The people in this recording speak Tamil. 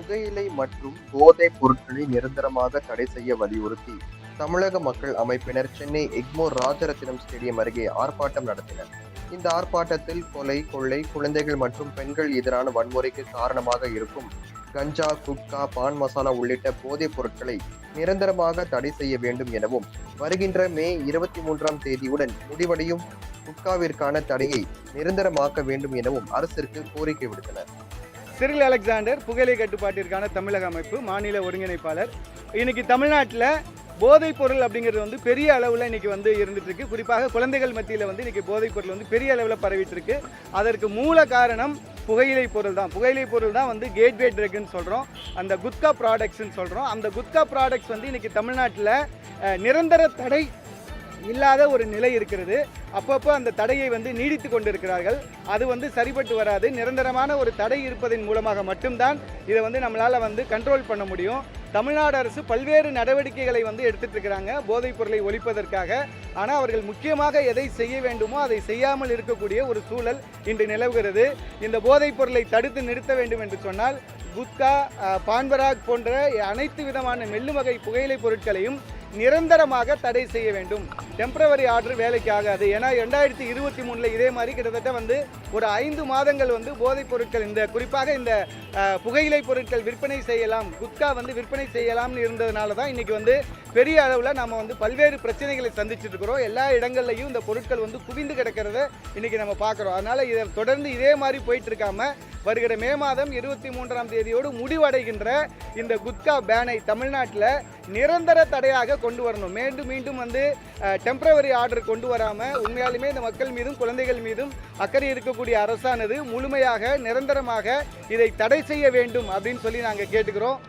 புகையிலை மற்றும் போதைப் பொருட்களை நிரந்தரமாக தடை செய்ய வலியுறுத்தி தமிழக மக்கள் அமைப்பினர் சென்னை எக்மோர் ராஜரத்தினம் ஸ்டேடியம் அருகே ஆர்ப்பாட்டம் நடத்தினர். இந்த ஆர்ப்பாட்டத்தில் கொலை, கொள்ளை, குழந்தைகள் மற்றும் பெண்கள் எதிரான வன்முறைக்கு காரணமாக இருக்கும் கஞ்சா, குட்கா, பான் மசாலா உள்ளிட்ட போதைப் பொருட்களை நிரந்தரமாக தடை செய்ய வேண்டும் எனவும், வருகின்ற மே 23ஆம் தேதியுடன் முடிவடையும் குட்காவிற்கான தடையை நிரந்தரமாக்க வேண்டும் எனவும் அரசிற்கு கோரிக்கை விடுத்தனர். சிறில் அலெக்சாண்டர், புகையிலை கட்டுப்பாட்டிற்கான தமிழக அமைப்பு மாநில ஒருங்கிணைப்பாளர். இன்னைக்கு தமிழ்நாட்டில் போதைப் பொருள் அப்படிங்கிறது வந்து பெரிய அளவில் இன்னைக்கு வந்து இருந்துட்டு இருக்கு. குறிப்பாக குழந்தைகள் மத்தியில் வந்து இன்னைக்கு போதைப் பொருள் வந்து பெரிய அளவில் பரவிட்டு இருக்கு. அதற்கு மூல காரணம் புகையிலை பொருள் தான். புகையிலை பொருள் தான் வந்து கேட்வே ட்ரக்னு சொல்கிறோம், அந்த குட்கா ப்ராடக்ட்ஸ்ன்னு சொல்கிறோம். அந்த குட்கா ப்ராடக்ட்ஸ் வந்து இன்னைக்கு தமிழ்நாட்டில் நிரந்தர தடை இல்லாத ஒரு நிலை இருக்கிறது. அப்பப்போ அந்த தடையை வந்து நீடித்து கொண்டிருக்கிறார்கள். அது வந்து சரிபட்டு வராது. நிரந்தரமான ஒரு தடை இருப்பதன் மூலமாக மட்டும்தான் இதை வந்து நம்மளால் வந்து கண்ட்ரோல் பண்ண முடியும். தமிழ்நாடு அரசு பல்வேறு நடவடிக்கைகளை வந்து எடுத்துட்டு இருக்கிறாங்க போதைப் பொருளை ஒழிப்பதற்காக. ஆனால் அவர்கள் முக்கியமாக எதை செய்ய வேண்டுமோ அதை செய்யாமல் இருக்கக்கூடிய ஒரு சூழல் இன்று நிலவுகிறது. இந்த போதைப் பொருளை தடுத்து நிறுத்த வேண்டும் என்று சொன்னால் குட்கா, பான்பராக் போன்ற அனைத்து விதமான மெல்லுவகை புகையிலை பொருட்களையும் நிரந்தரமாக தடை செய்ய வேண்டும். டெம்பரவரி ஆர்டர் வேலைக்கு ஆகாது. ஏன்னா 2023 இதே மாதிரி கிட்டத்தட்ட வந்து ஒரு 5 மாதங்கள் வந்து போதைப் பொருட்கள், இந்த குறிப்பாக இந்த புகையிலை பொருட்கள் விற்பனை செய்யலாம், குட்கா வந்து விற்பனை செய்யலாம்னு இருந்ததுனால தான் இன்றைக்கி வந்து பெரிய அளவில் நம்ம வந்து பல்வேறு பிரச்சனைகளை சந்திச்சுட்டு இருக்கிறோம். எல்லா இடங்கள்லையும் இந்த பொருட்கள் வந்து குவிந்து கிடக்கிறத இன்றைக்கி நம்ம பார்க்குறோம். அதனால் இதை தொடர்ந்து இதே மாதிரி போயிட்டு இருக்காம வருகிற மே மாதம் 23ஆம் தேதியோடு முடிவடைகின்ற இந்த குட்கா பேனை தமிழ்நாட்டில் நிரந்தர தடையாக கொண்டு வரணும். மீண்டும் மீண்டும் வந்து டெம்பரவரி ஆர்டர் கொண்டு வராமல் உண்மையாலுமே இந்த மக்கள் மீதும் குழந்தைகள் மீதும் அக்கறை இருக்கக்கூடிய அரசானது முழுமையாக நிரந்தரமாக இதை தடை செய்ய வேண்டும் அப்படின்னு சொல்லி நாங்கள் கேட்டுக்கிறோம்.